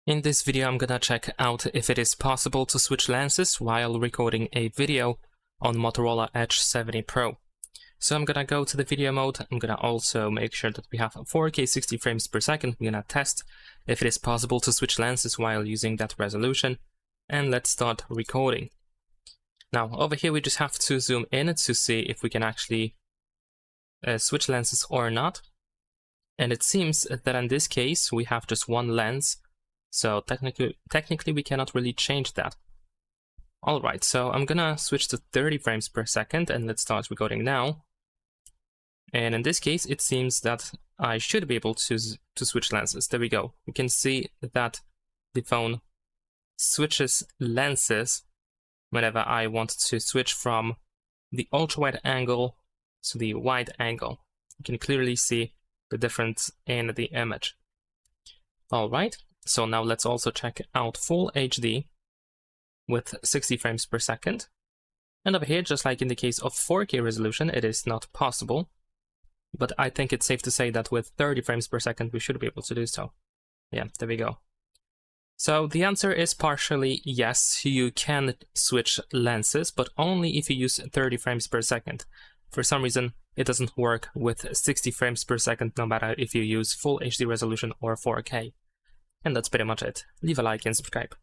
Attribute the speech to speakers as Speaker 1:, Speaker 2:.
Speaker 1: In this video, I'm gonna check out if it is possible to switch lenses while recording a video on Motorola Edge 70 Pro. So I'm gonna go to the video mode. I'm gonna also make sure that we have 4K 60 frames per second. I'm gonna test if it is possible to switch lenses while using that resolution. And let's start recording. Now, over here, we just have to zoom in to see if we can actually switch lenses or not. And it seems that in this case, we have just one lens. So technically we cannot really change that. Alright, so I'm gonna switch to 30 frames per second and let's start recording now. And in this case, it seems that I should be able to switch lenses. There we go. We can see that the phone switches lenses whenever I want to switch from the ultra-wide angle to the wide angle. You can clearly see the difference in the image. Alright. So now let's also check out full HD with 60 frames per second. And over here, just like in the case of 4K resolution, it is not possible. But I think it's safe to say that with 30 frames per second, we should be able to do so. Yeah, there we go. So the answer is partially yes, you can switch lenses, but only if you use 30 frames per second. For some reason, it doesn't work with 60 frames per second, no matter if you use full HD resolution or 4K. And that's pretty much it. Leave a like and subscribe.